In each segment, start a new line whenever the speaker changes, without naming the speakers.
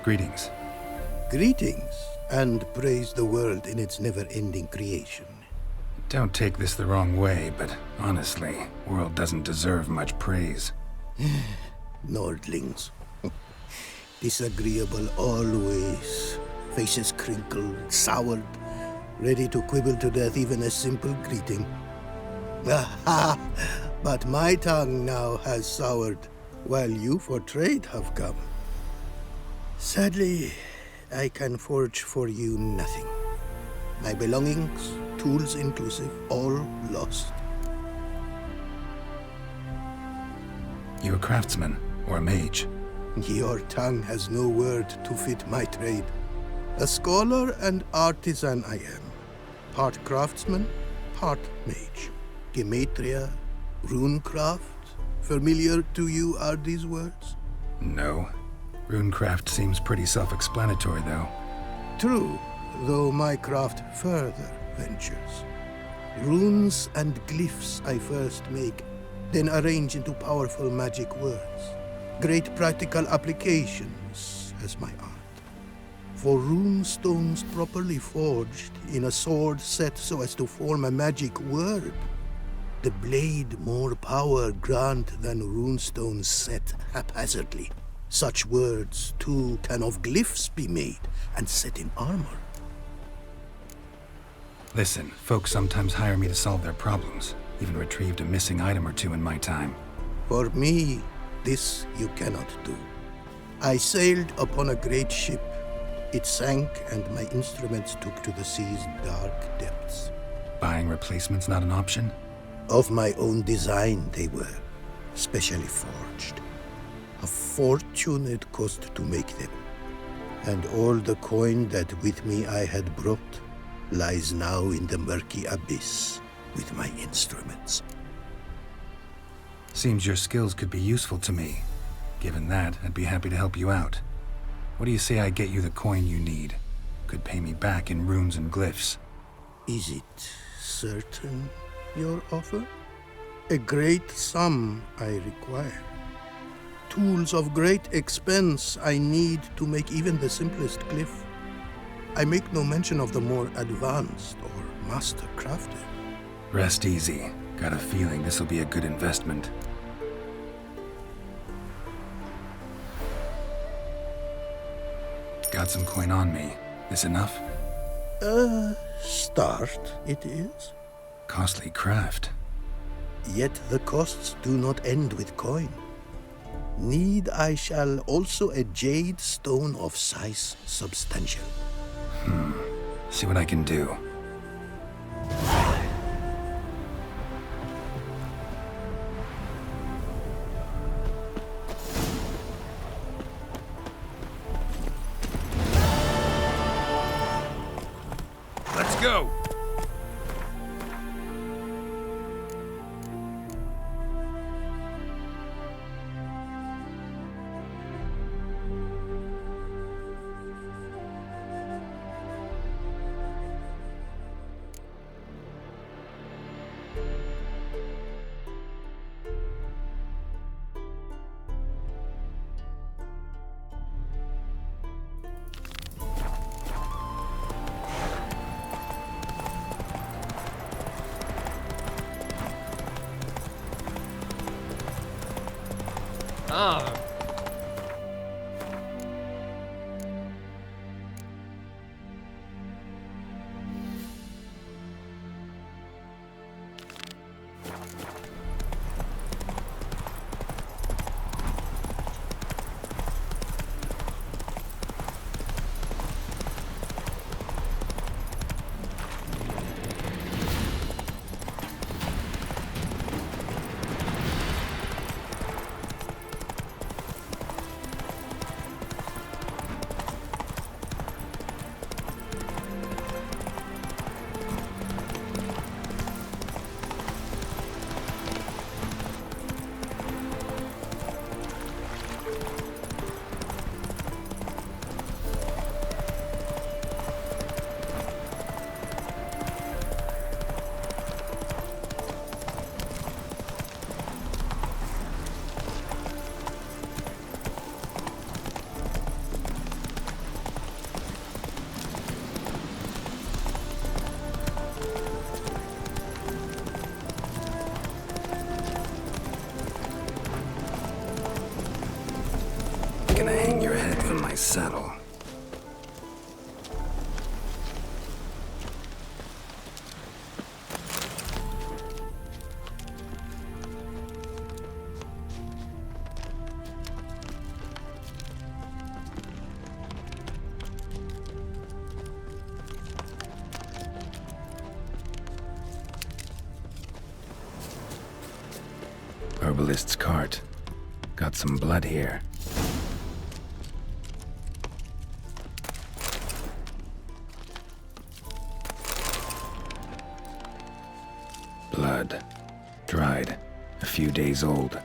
Greetings.
Greetings, and praise the world in its never-ending creation.
Don't take this the wrong way, but honestly, world doesn't deserve much praise.
Nordlings. Disagreeable always. Faces crinkled, soured, ready to quibble to death even a simple greeting. Aha! But my tongue now has soured, while you for trade have come. Sadly, I can forge for you nothing. My belongings, tools inclusive, all lost.
You a craftsman or a mage?
Your tongue has no word to fit my trade. A scholar and artisan I am. Part craftsman, part mage. Gematria, runecraft. Familiar to you are these words?
No. Runecraft seems pretty self-explanatory, though.
True, though my craft further ventures. Runes and glyphs I first make, then arrange into powerful magic words. Great practical applications as my art. For rune stones properly forged in a sword set so as to form a magic word, the blade more power grant than runestones set haphazardly. Such words, too, can of glyphs be made and set in armor.
Listen, folks sometimes hire me to solve their problems. Even retrieved a missing item or two in my time.
For me, this you cannot do. I sailed upon a great ship. It sank, and my instruments took to the sea's dark depths.
Buying replacements not an option?
Of my own design they were, specially forged. A fortune it cost to make them. And all the coin that with me I had brought lies now in the murky abyss with my instruments.
Seems your skills could be useful to me. Given that, I'd be happy to help you out. What do you say I get you the coin you need? Could pay me back in runes and glyphs.
Is it certain, your offer? A great sum I require. Tools of great expense I need to make even the simplest glyph. I make no mention of the more advanced or master crafted.
Rest easy. Got a feeling this'll be a good investment. Got some coin on me. This enough?
Start it is.
Costly craft.
Yet the costs do not end with coin. Need I shall also a jade stone of size substantial.
See what I can do. Let's go!
Ah.
my saddle. Herbalist's cart. Got some blood here. Blood. Dried. A few days old.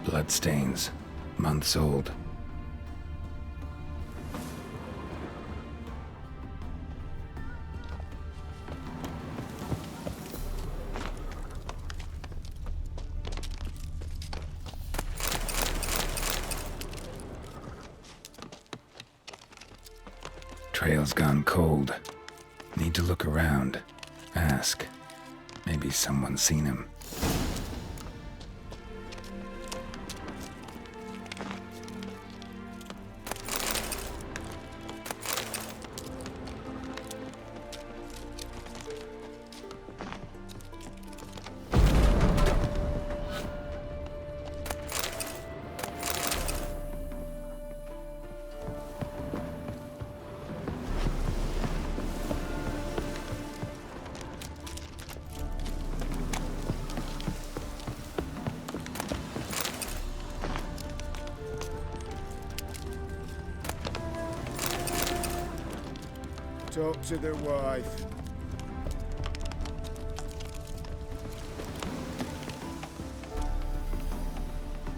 Bloodstains. Months old. Trail's gone cold. Need to look around. Ask. Maybe someone's seen him.
Talk to the wife.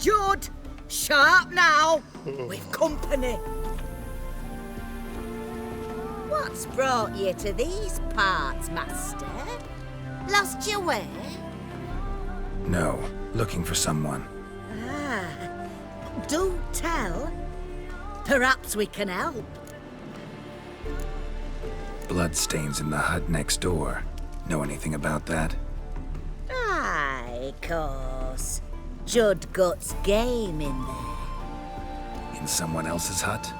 Judd! Sharp now! We've company. What's brought you to these parts, master? Lost your way?
No. Looking for someone.
Ah, do tell. Perhaps we can help.
Bloodstains in the hut next door. Know anything about that?
Aye, course. Judd Guts game in there.
In someone else's hut?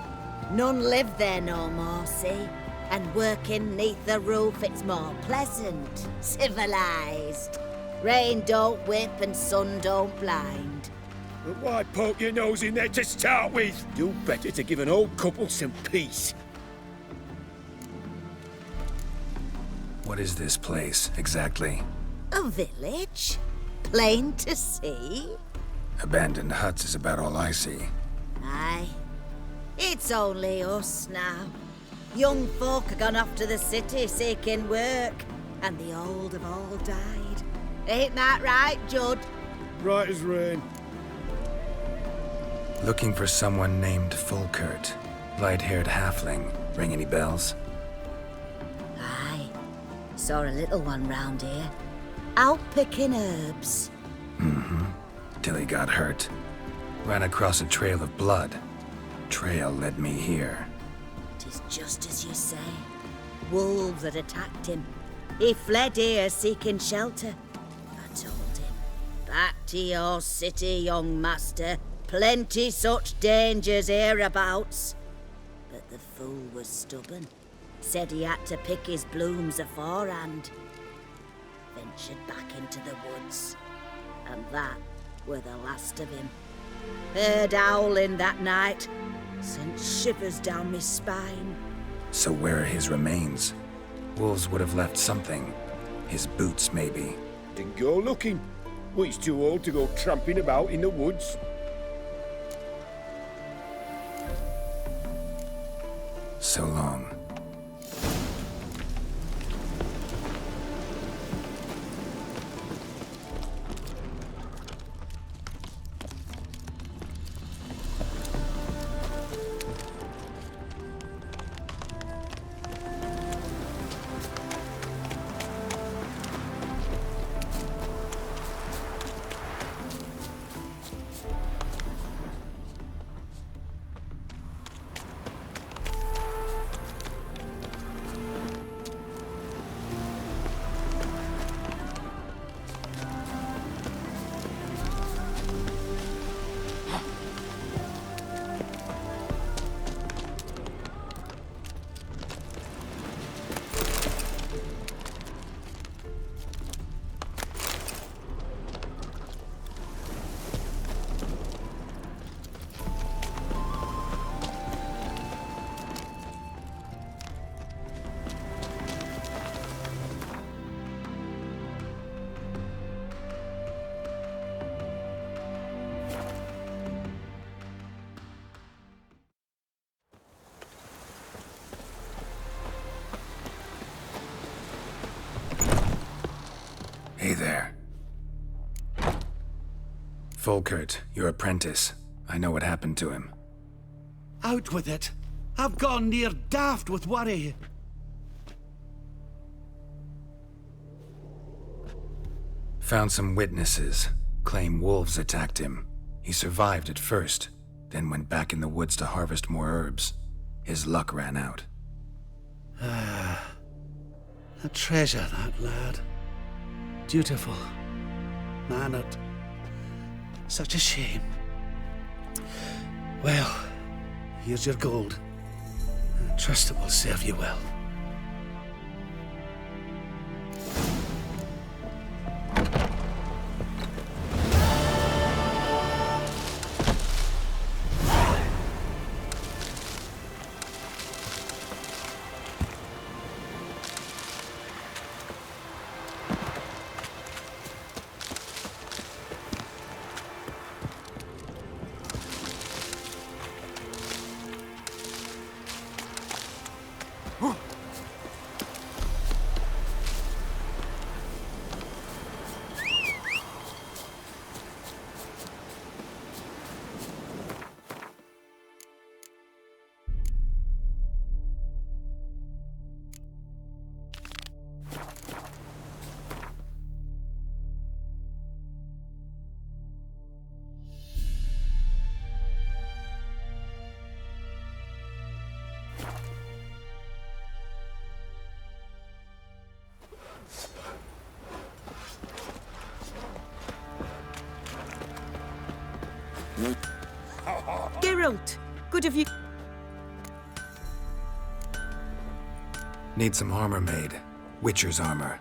None live there no more, see? And working neath the roof, it's more pleasant, civilized. Rain don't whip and sun don't blind.
But why poke your nose in there to start with? Do better to give an old couple some peace.
What is this place, exactly?
A village? Plain to see?
Abandoned huts is about all I see.
Aye. It's only us now. Young folk have gone off to the city seeking work, and the old have all died. Ain't that right, Judd?
Right as rain.
Looking for someone named Fulkert. Light-haired halfling. Ring any bells?
Aye. Saw a little one round here. Out picking herbs.
Till he got hurt. Ran across a trail of blood. Trail led me here.
'Tis just as you say. Wolves had attacked him. He fled here seeking shelter. I told him, back to your city, young master. Plenty such dangers hereabouts. But the fool was stubborn. Said he had to pick his blooms aforehand. Ventured back into the woods. And that were the last of him. Heard howling that night. Sent shivers down my spine.
So where are his remains? Wolves would have left something. His boots, maybe.
Then go looking. Well, he's too old to go tramping about in the woods.
So long. Hey there. Volkert, your apprentice. I know what happened to him.
Out with it. I've gone near daft with worry.
Found some witnesses. Claim wolves attacked him. He survived at first, then went back in the woods to harvest more herbs. His luck ran out.
A treasure, that lad. Dutiful. Mannered. Such a shame. Well, here's your gold. I trust it will serve you well.
Geralt, good of you.
Need some armor made. Witcher's armor.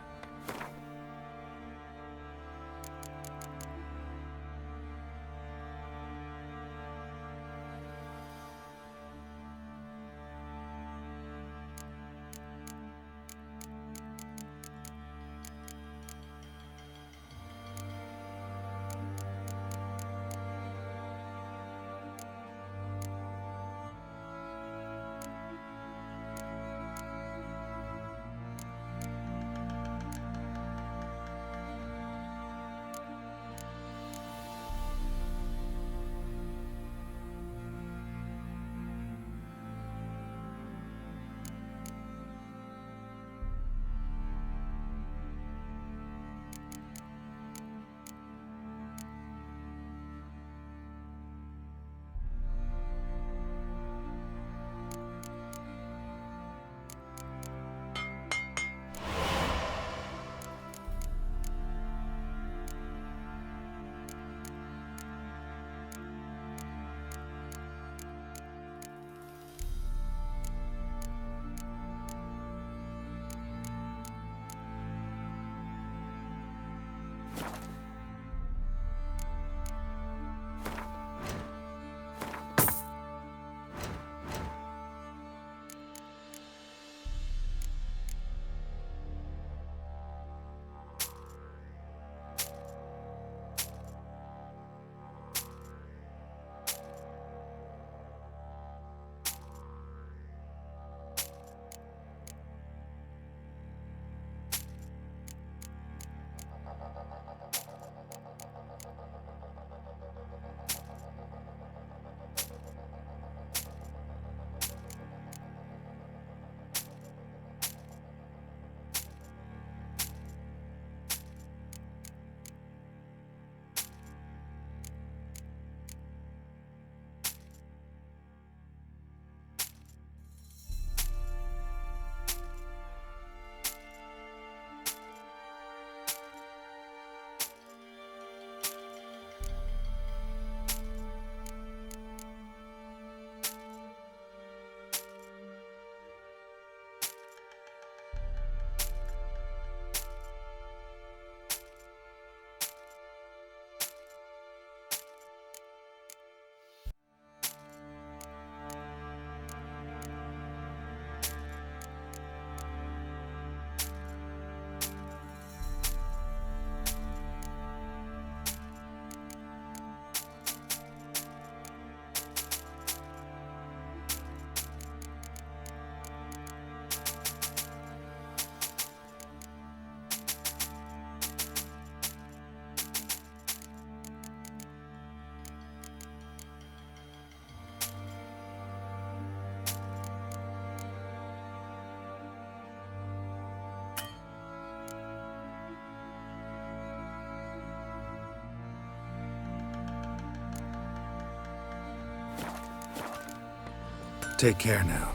Take care now.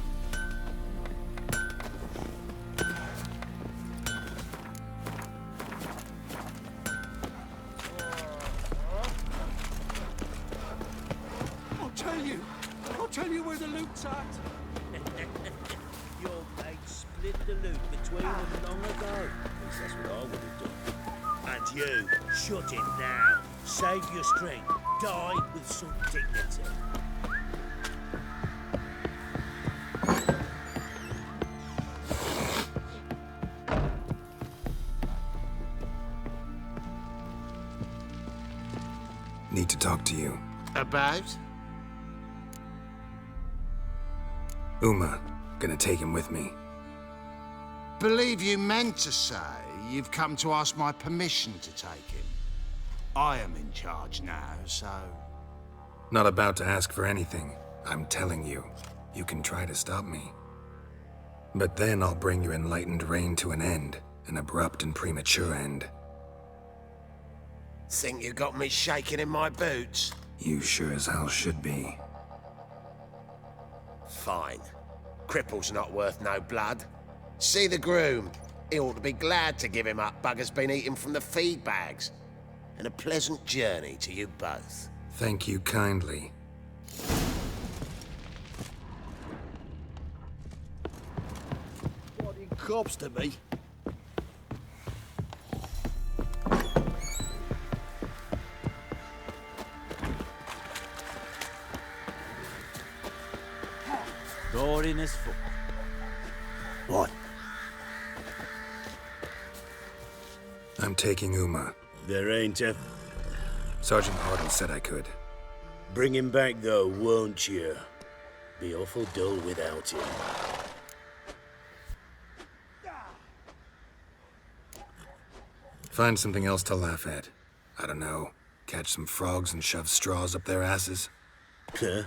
I'll tell you where the loot's at.
Your mate split the loot between them long ago. At least that's what I would have done. And you, shut it now. Save your strength. Die with some dignity.
Need to talk to you.
About?
Uma. Gonna take him with me.
Believe you meant to say you've come to ask my permission to take him. I am in charge now, so...
Not about to ask for anything. I'm telling you. You can try to stop me. But then I'll bring your enlightened reign to an end. An abrupt and premature end.
Think you got me shaking in my boots?
You sure as hell should be.
Fine. Cripple's not worth no blood. See the groom. He ought to be glad to give him up. Bugger's been eating from the feed bags. And a pleasant journey to you both.
Thank you kindly.
What in cops to me? Door in his foot.
What?
I'm taking Uma.
There ain't a...
Sergeant Hartle said I could.
Bring him back though, won't you? Be awful dull without him.
Find something else to laugh at. I don't know. Catch some frogs and shove straws up their asses.
Huh?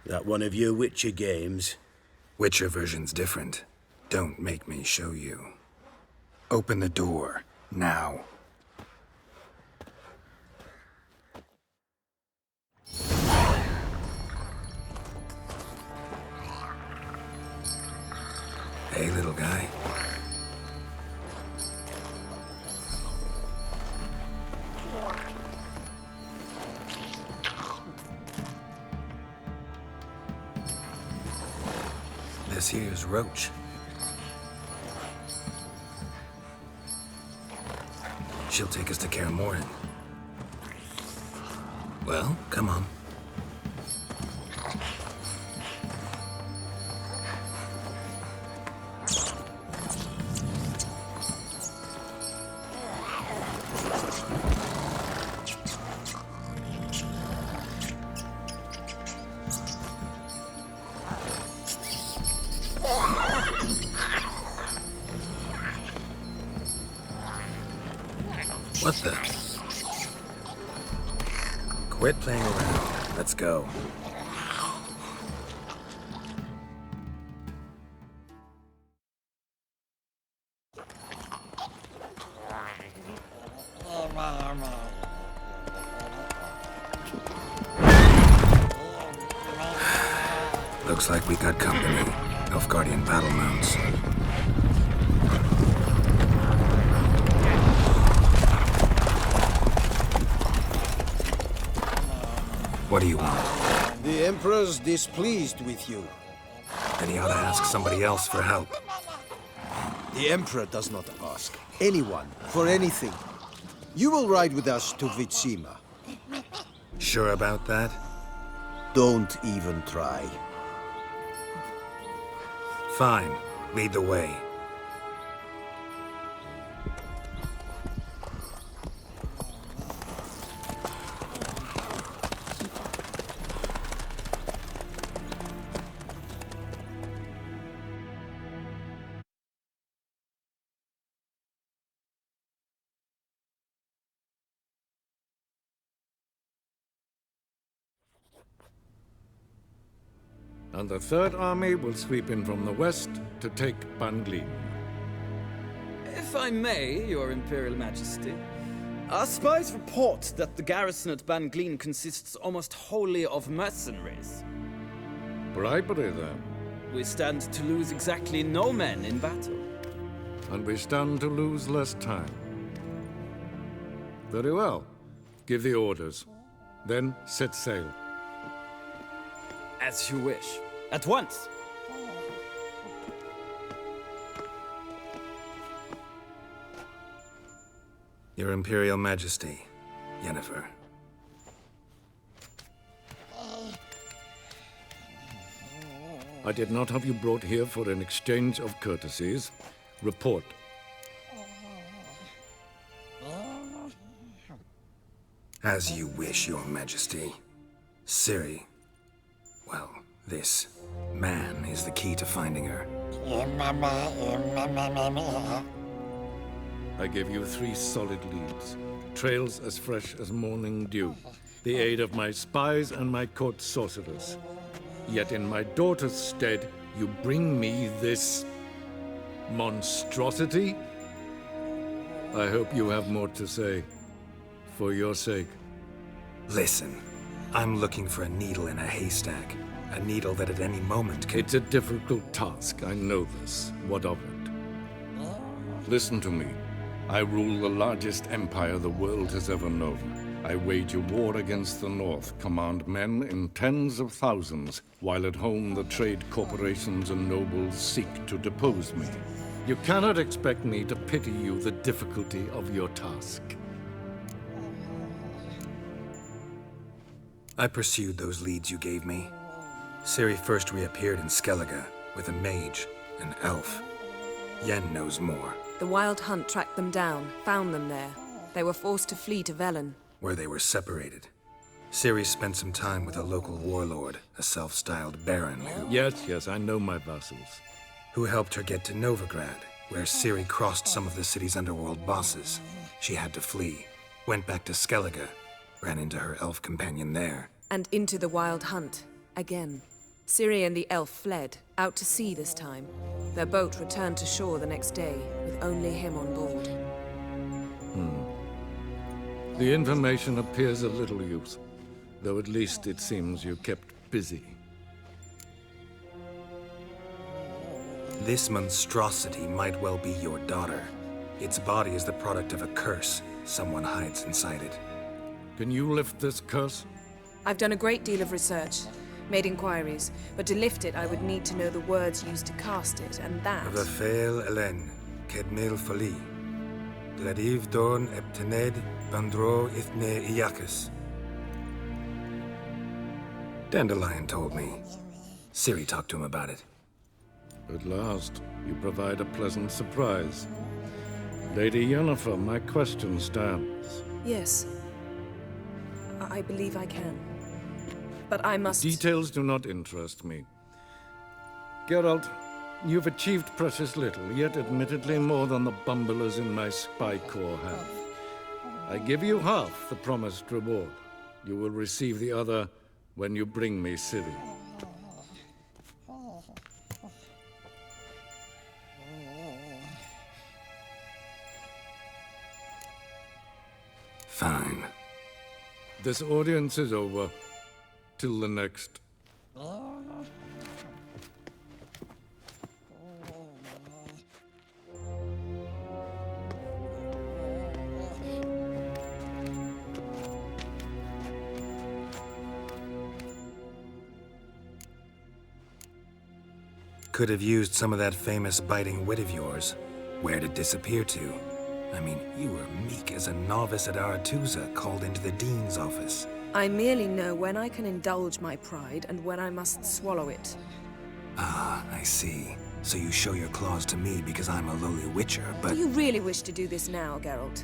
That one of your Witcher games?
Witcher version's different. Don't make me show you. Open the door. Now. Hey, little guy. This here's Roach. She'll take us to Kaer Morhen. Well, come on. What the? Quit playing around. Let's go. Looks like we got company. Nilfgaardian battle mounts. What do you want?
The Emperor's displeased with you.
Then he ought to ask somebody else for help.
The Emperor does not ask anyone for anything. You will ride with us to Vitsima.
Sure about that?
Don't even try.
Fine. Lead the way.
And the Third Army will sweep in from the west to take Banglin.
If I may, Your Imperial Majesty, our spies report that the garrison at Banglin consists almost wholly of mercenaries.
Bribery, then.
We stand to lose exactly no men in battle.
And we stand to lose less time. Very well. Give the orders. Then set sail.
As you wish. At once!
Your Imperial Majesty, Yennefer.
I did not have you brought here for an exchange of courtesies. Report.
As you wish, Your Majesty. Ciri. Well, this man is the key to finding her.
I gave you 3 solid leads. Trails as fresh as morning dew. The aid of my spies and my court sorcerers. Yet in my daughter's stead, you bring me this monstrosity? I hope you have more to say. For your sake.
Listen, I'm looking for a needle in a haystack. A needle that at any moment can...
It's a difficult task, I know this. What of it? Listen to me. I rule the largest empire the world has ever known. I wage a war against the North, command men in tens of thousands, while at home the trade corporations and nobles seek to depose me. You cannot expect me to pity you the difficulty of your task.
I pursued those leads you gave me. Ciri first reappeared in Skellige with a mage, an elf. Yen knows more.
The Wild Hunt tracked them down, found them there. They were forced to flee to Velen.
Where they were separated. Ciri spent some time with a local warlord, a self-styled baron who...
Yes, I know my vassals.
Who helped her get to Novigrad, where Ciri crossed some of the city's underworld bosses. She had to flee, went back to Skellige, ran into her elf companion there.
And into the Wild Hunt, again. Ciri and the elf fled, out to sea this time. Their boat returned to shore the next day, with only him on board.
The information appears of little use, though at least it seems you kept busy.
This monstrosity might well be your daughter. Its body is the product of a curse someone hides inside it.
Can you lift this curse?
I've done a great deal of research, made inquiries, but to lift it I would need to know the words used to cast it, and that...
Vafael Elen, Kedmil Fali, Gladiv Dorn Eptened, Bandro Ithne Iacus. Dandelion told me. Ciri talked to him about it.
At last, you provide a pleasant surprise. Lady Yennefer, my question stands.
Yes. I believe I can. But I must...
Details do not interest me. Geralt, you've achieved precious little, yet admittedly more than the bumblers in my spy corps have. I give you half the promised reward. You will receive the other when you bring me Ciri.
Fine.
This audience is over. Till the next.
Could have used some of that famous biting wit of yours. Where'd it disappear to? I mean, you were meek as a novice at Aretuza called into the Dean's office.
I merely know when I can indulge my pride and when I must swallow it.
Ah, I see. So you show your claws to me because I'm a lowly witcher, but...
Do you really wish to do this now, Geralt?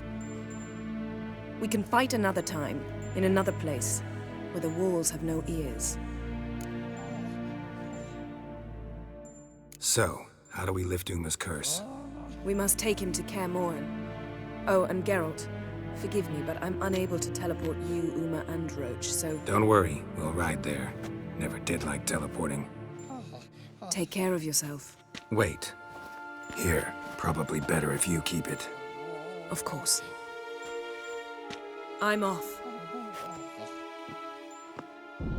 We can fight another time, in another place, where the walls have no ears.
So, how do we lift Uma's curse?
We must take him to Kaer Morhen. Oh, and Geralt, forgive me, but I'm unable to teleport you, Uma, and Roach, so...
Don't worry, we'll ride there. Never did like teleporting.
Take care of yourself.
Wait. Here, probably better if you keep it.
Of course. I'm off.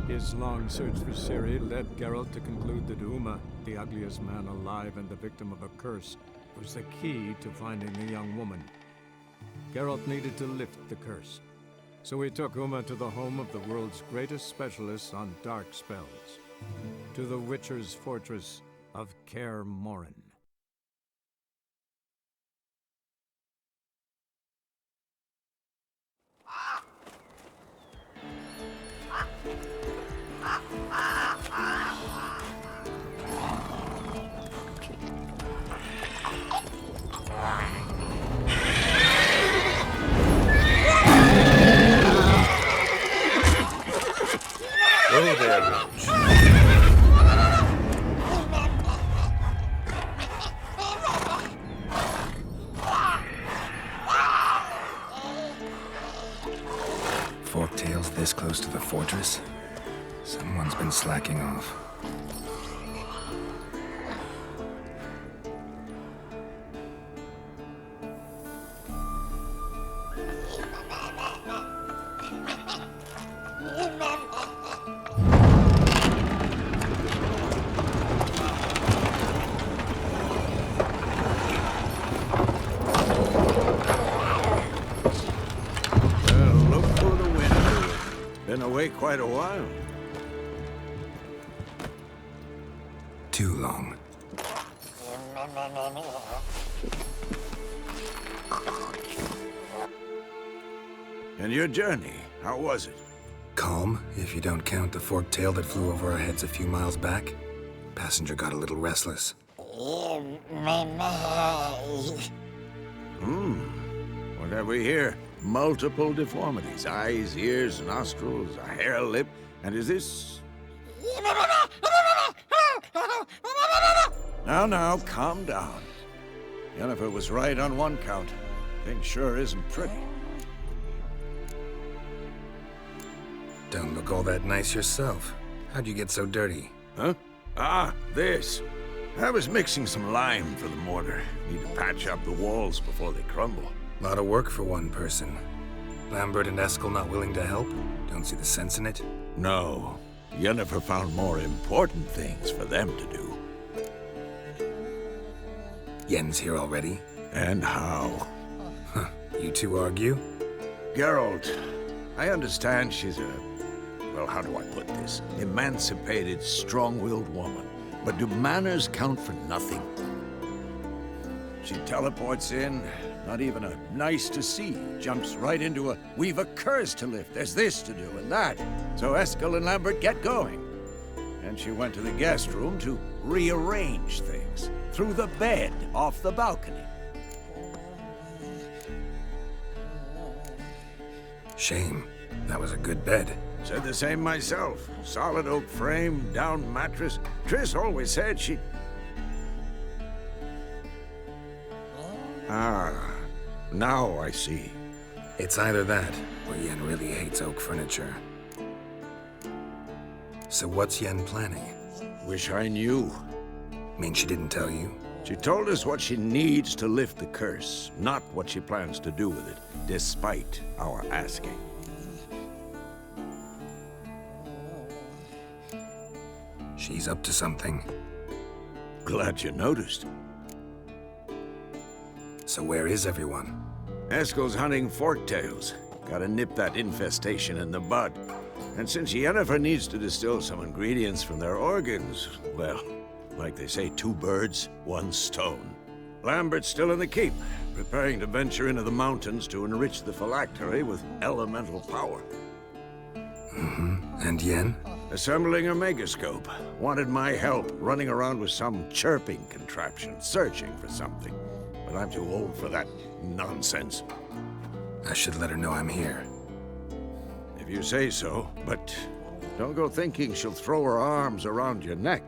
His long search for Ciri led Geralt to conclude that Uma, the ugliest man alive and the victim of a curse, was the key to finding the young woman. Geralt needed to lift the curse, so he took Uma to the home of the world's greatest specialists on dark spells, to the Witcher's fortress of Kaer Morhen.
Oh, there, Roach.
Forktail's this close to the fortress? Someone's been slacking off.
Been away quite a while.
Too long.
And your journey, how was it?
Calm, if you don't count the forktail that flew over our heads a few miles back. Passenger got a little restless.
What have we here? Multiple deformities. Eyes, ears, nostrils, a hair lip. And is this... Now, calm down. Yennefer was right on one count. Thing sure isn't pretty.
Don't look all that nice yourself. How'd you get so dirty?
Huh? Ah, this. I was mixing some lime for the mortar. Need to patch up the walls before they crumble.
A lot of work for one person. Lambert and Eskel not willing to help? Don't see the sense in it?
No. Yennefer found more important things for them to do.
Yen's here already?
And how?
Huh. You two argue?
Geralt, I understand she's a... well, how do I put this? Emancipated, strong-willed woman. But do manners count for nothing? She teleports in, not even a nice to see, jumps right into a, we've a curse to lift, there's this to do and that. So Eskel and Lambert get going. And she went to the guest room to rearrange things. Through the bed, off the balcony.
Shame. That was a good bed.
Said the same myself. Solid oak frame, down mattress. Triss always said she... Ah, now I see.
It's either that, or Yen really hates oak furniture. So what's Yen planning?
Wish I knew.
Mean she didn't tell you?
She told us what she needs to lift the curse, not what she plans to do with it, despite our asking.
She's up to something.
Glad you noticed.
So where is everyone?
Eskel's hunting forktails. Gotta nip that infestation in the bud. And since Yennefer needs to distill some ingredients from their organs, well, like they say, 2 birds, 1 stone. Lambert's still in the keep, preparing to venture into the mountains to enrich the phylactery with elemental power.
And Yen?
Assembling a megascope. Wanted my help running around with some chirping contraption, searching for something. But I'm too old for that nonsense.
I should let her know I'm here.
If you say so, but don't go thinking she'll throw her arms around your neck.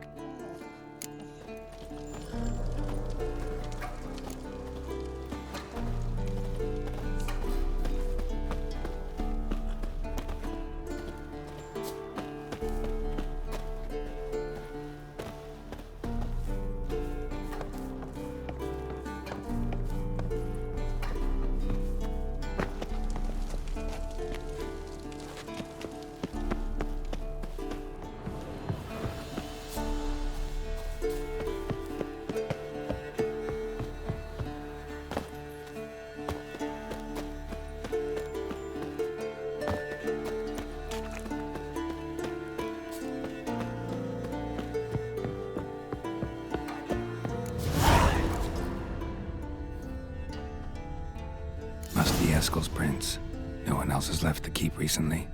No one else has left the keep recently.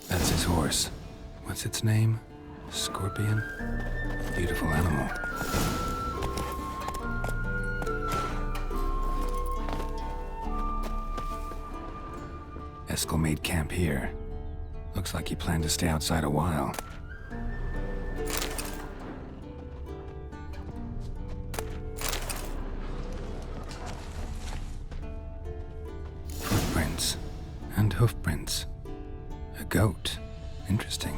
That's his horse. What's its name? Scorpion? Beautiful animal. Eskel made camp here. Looks like he planned to stay outside a while. Footprints. And hoofprints. A goat. Interesting.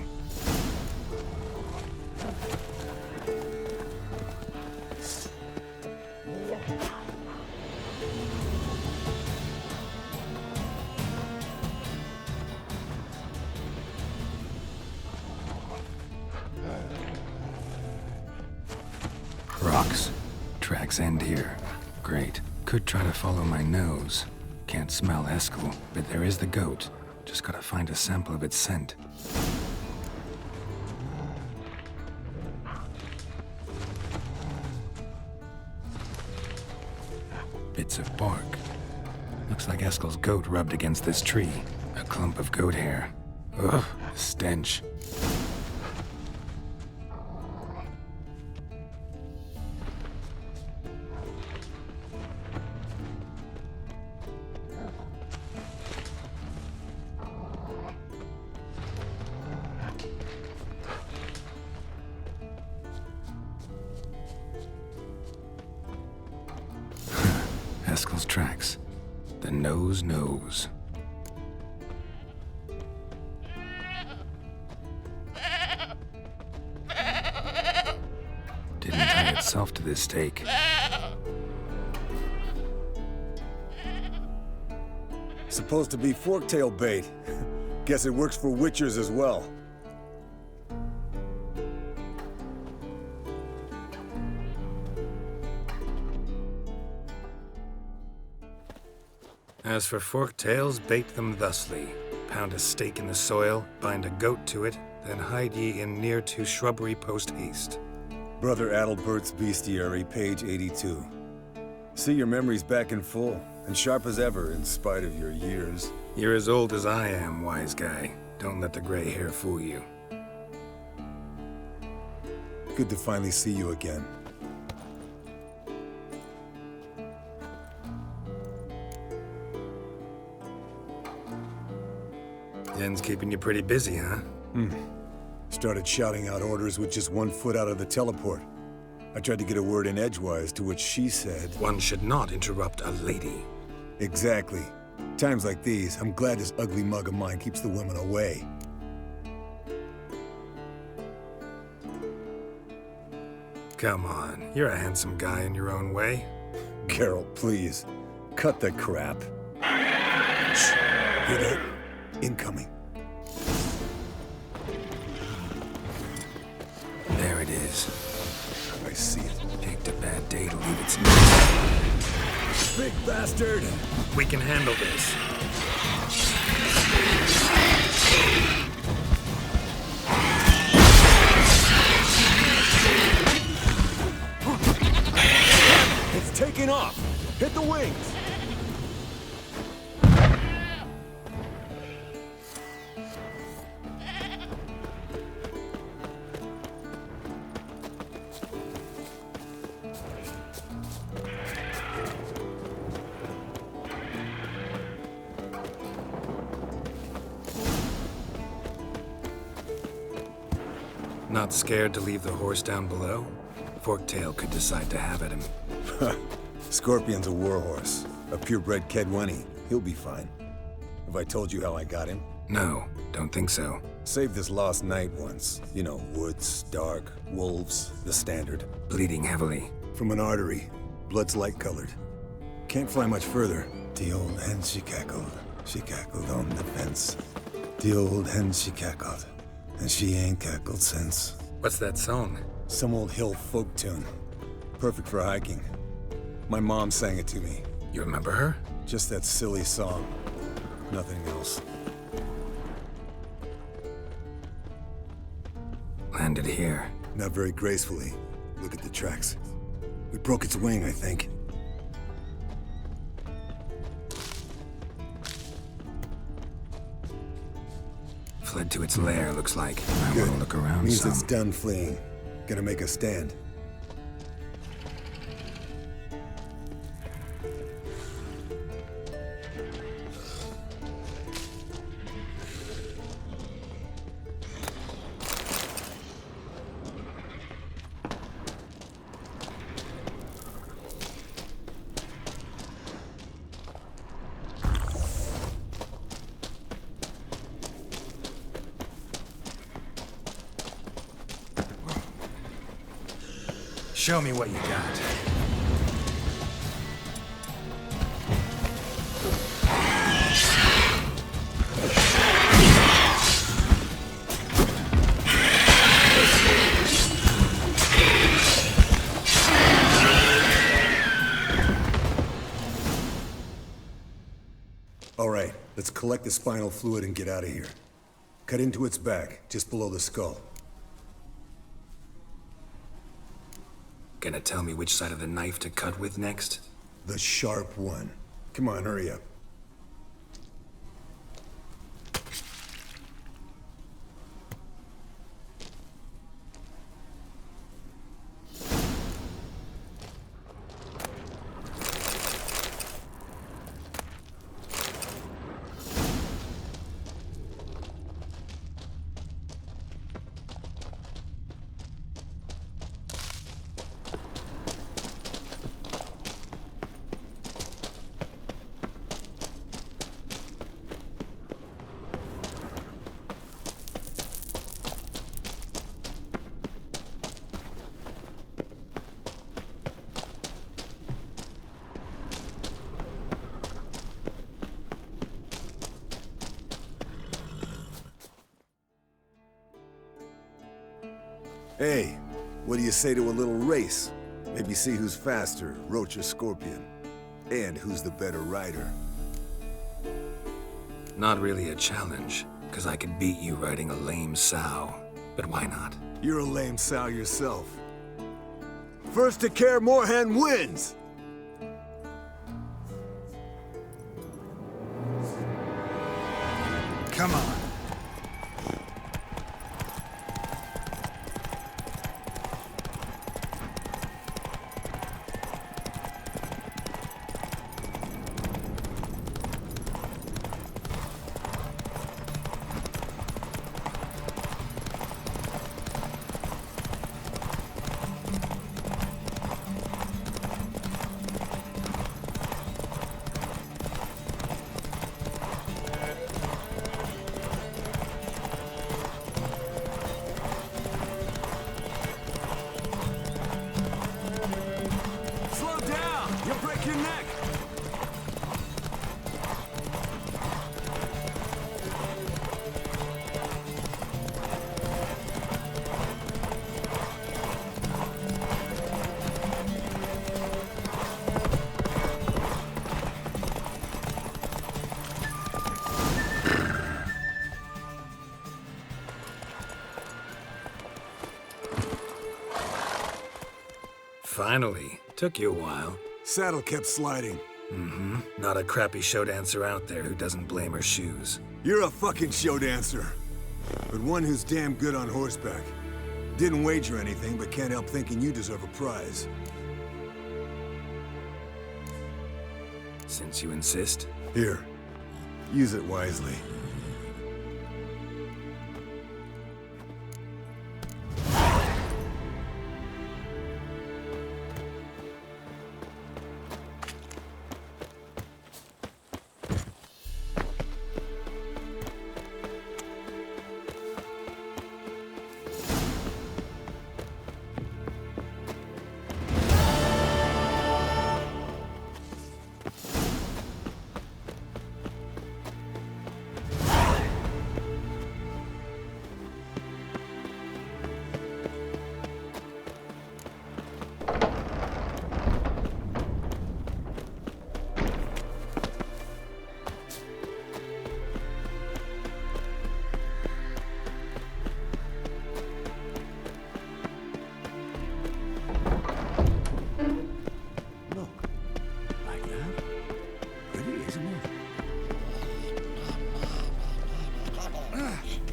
Rocks. Tracks end here. Great. Could try to follow my nose. Can't smell Eskel, but there is the goat. Just gotta find a sample of its scent. Bits of bark. Looks like Eskel's goat rubbed against this tree. A clump of goat hair. Ugh, stench. Eskel's tracks. The nose knows. Didn't tie itself to this stake.
Supposed to be forktail bait. Guess it works for witchers as well.
As for forktails, bait them thusly. Pound a stake in the soil, bind a goat to it, then hide ye in near to shrubbery post haste.
Brother Adalbert's Bestiary, page 82. See your memories back in full, and sharp as ever in spite of your years.
You're as old as I am, wise guy. Don't let the gray hair fool you.
Good to finally see you again.
Yen's keeping you pretty busy, huh?
Started shouting out orders with just 1 foot out of the teleport. I tried to get a word in edgewise, to which she said...
One should not interrupt a lady.
Exactly. Times like these, I'm glad this ugly mug of mine keeps the women away.
Come on, you're a handsome guy in your own way.
Geralt, please. Cut the crap. Shh. Hear that? Incoming.
There it is.
I see it.
Picked a bad day to leave its nest.
big bastard!
We can handle this.
It's taking off! Hit the wings!
Not scared to leave the horse down below? Forktail could decide to have at him.
Scorpion's a warhorse. A purebred Kedwenny. He'll be fine. Have I told you how I got him?
No, don't think so.
Saved this lost knight once. You know, woods, dark, wolves, the standard.
Bleeding heavily.
From an artery. Blood's light-colored. Can't fly much further. The old hen, she cackled. She cackled on the fence. The old hen, she cackled. And she ain't cackled since.
What's that song?
Some old hill folk tune. Perfect for hiking. My mom sang it to me.
You remember her?
Just that silly song. Nothing else.
Landed here.
Not very gracefully. Look at the tracks. We broke its wing, I think.
Fled to its lair, looks like. I want to look around
Means
some.
it's done fleeing. Gonna make a stand.
Show me what you got.
All right, let's collect the spinal fluid and get out of here. Cut into its back, just below the skull.
Gonna tell me which side of the knife to cut with next?
The sharp one. Come on, hurry up. Hey, what do you say to a little race? Maybe see who's faster, Roach or Scorpion. And who's the better rider.
Not really a challenge, because I could beat you riding a lame sow. But why not?
You're a lame sow yourself. First to Kaer Morhen wins!
Come on. Finally. Took you a while.
Saddle kept sliding.
Mm-hmm. Not a crappy show dancer out there who doesn't blame her shoes.
You're a fucking show dancer. But one who's damn good on horseback. Didn't wager anything, but can't help thinking you deserve a prize.
Since you insist.
Here. Use it wisely.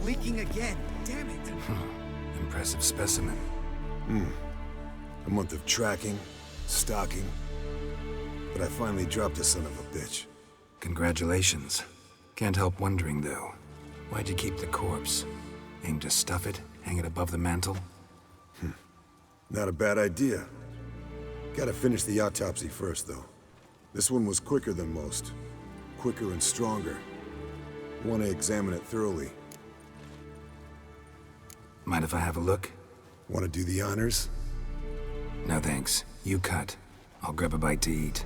Leaking again. Damn it.
Impressive specimen.
A month of tracking, stalking. But I finally dropped the son of a bitch.
Congratulations. Can't help wondering, though. Why'd you keep the corpse? Aim to stuff it? Hang it above the mantle?
Not a bad idea. Gotta finish the autopsy first, though. This one was quicker than most. Quicker and stronger. Want to examine it thoroughly.
Mind if I have a look?
Want to do the honors?
No thanks. You cut. I'll grab a bite to eat.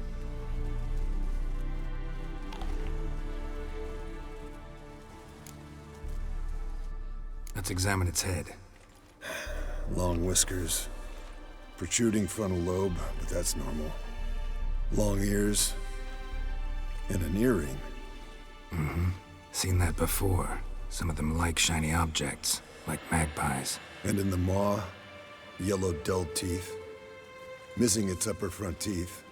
Let's examine its head.
Long whiskers. Protruding frontal lobe, but that's normal. Long ears. And an earring.
Mm-hmm. Seen that before. Some of them like shiny objects, like magpies.
And in the maw, yellow dull teeth. Missing its upper front teeth.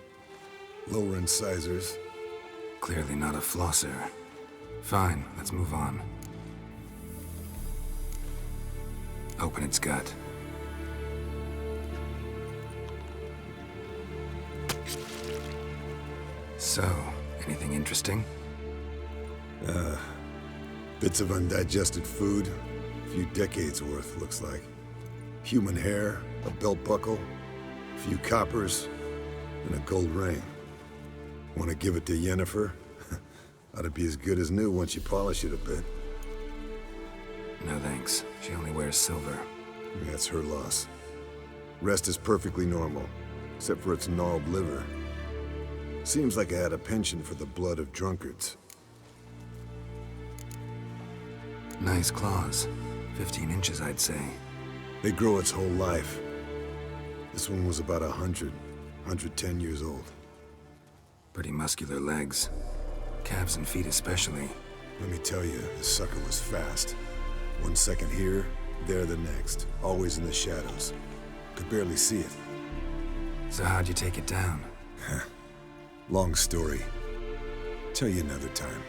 Lower incisors.
Clearly not a flosser. Fine, let's move on. Open its gut. So, anything interesting?
Bits of undigested food. A few decades worth, looks like. Human hair, a belt buckle, a few coppers, and a gold ring. Want to give it to Yennefer? Ought to be as good as new once you polish it a bit.
No thanks. She only wears silver.
That's her loss. Rest is perfectly normal, except for its gnarled liver. Seems like I had a penchant for the blood of drunkards.
Nice claws. 15 inches, I'd say.
They grow its whole life. This one was about 110 years old.
Pretty muscular legs. Calves and feet especially.
Let me tell you, this sucker was fast. 1 second here, there the next. Always in the shadows. Could barely see it.
So how'd you take it down?
Long story. Tell you another time.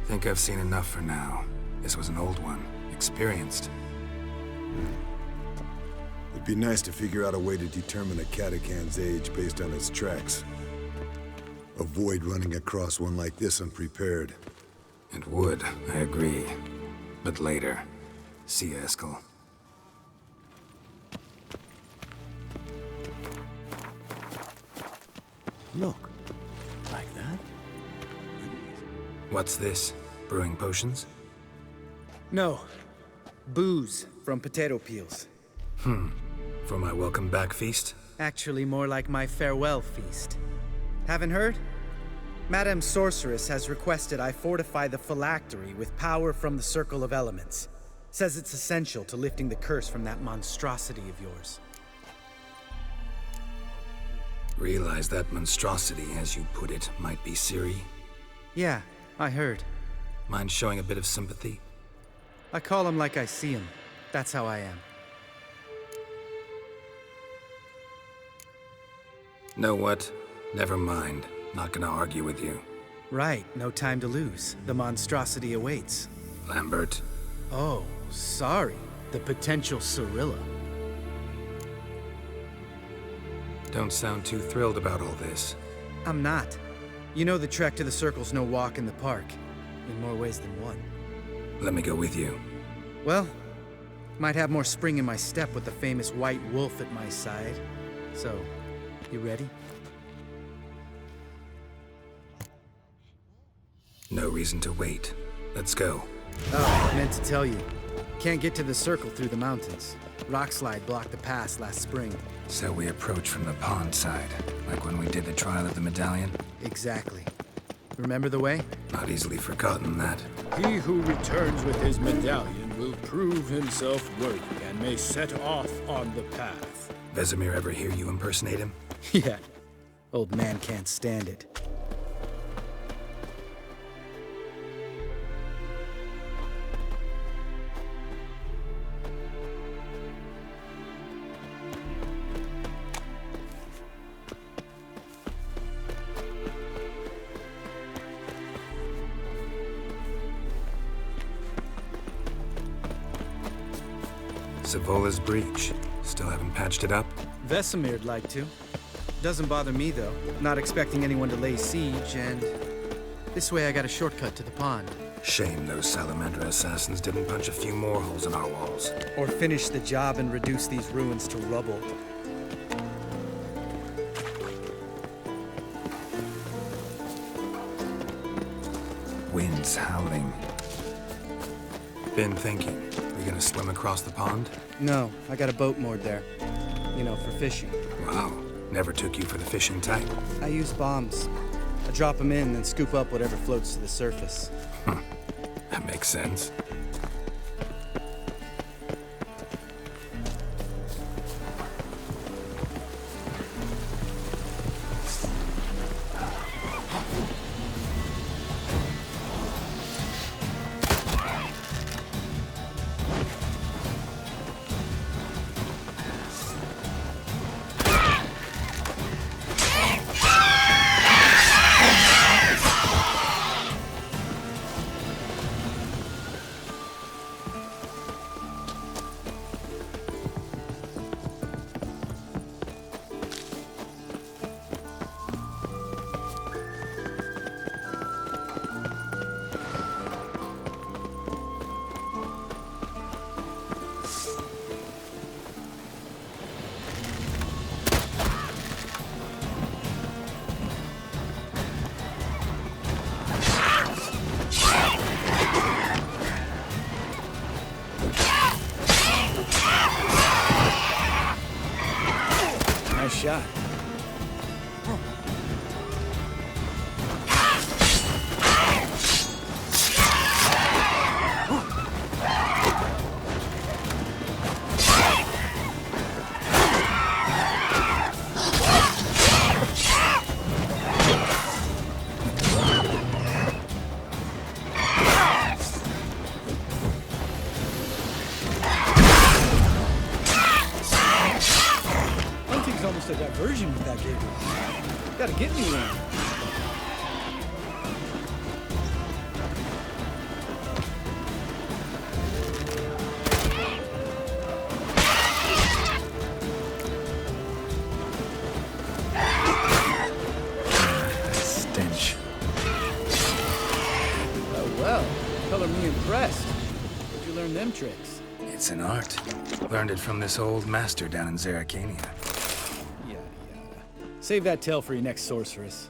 Think I've seen enough for now. This was an old one. Experienced.
It'd be nice to figure out a way to determine a Katakan's age based on its tracks. Avoid running across one like this unprepared.
It would, I agree. But later. See you, Eskel.
Look. Like that?
What's this? Brewing potions?
No. Booze from potato peels.
For my welcome back feast?
Actually, more like my farewell feast. Haven't heard? Madame Sorceress has requested I fortify the phylactery with power from the Circle of Elements. Says it's essential to lifting the curse from that monstrosity of yours.
Realize that monstrosity, as you put it, might be Ciri?
Yeah, I heard.
Mind showing a bit of sympathy?
I call him like I see him. That's how I am.
Know what? Never mind. Not gonna argue with you.
Right, no time to lose. The monstrosity awaits.
Lambert.
Oh, sorry. The potential Cirilla.
Don't sound too thrilled about all this.
I'm not. You know the trek to the Circle's no walk in the park. In more ways than one.
Let me go with you.
Well, might have more spring in my step with the famous White Wolf at my side. So, you ready?
No reason to wait. Let's go.
Oh, I meant to tell you. Can't get to the Circle through the mountains. Rockslide blocked the pass last spring.
So we approach from the pond side, like when we did the trial of the medallion?
Exactly. Remember the way?
Not easily forgotten, that.
He who returns with his medallion will prove himself worthy and may set off on the path.
Vesemir ever hear you impersonate him?
Yeah. Old man can't stand it.
Savola's breach. Still haven't patched it up?
Vesemir'd like to. Doesn't bother me, though. Not expecting anyone to lay siege, and this way I got a shortcut to the pond.
Shame those Salamander assassins didn't punch a few more holes in our walls.
Or finish the job and reduce these ruins to rubble.
Wind's howling. Been thinking. We gonna swim across the pond?
No, I got a boat moored there. You know, for fishing.
Wow. Never took you for the fishing type.
I use bombs. I drop them in, then scoop up whatever floats to the surface.
That makes sense.
Nice shot. Almost a diversion with that gig. Gotta get me one.
Stench.
Oh well, color me impressed. Where'd you learn them tricks?
It's an art. Learned it from this old master down in Zerrikania.
Save that tale for your next sorceress.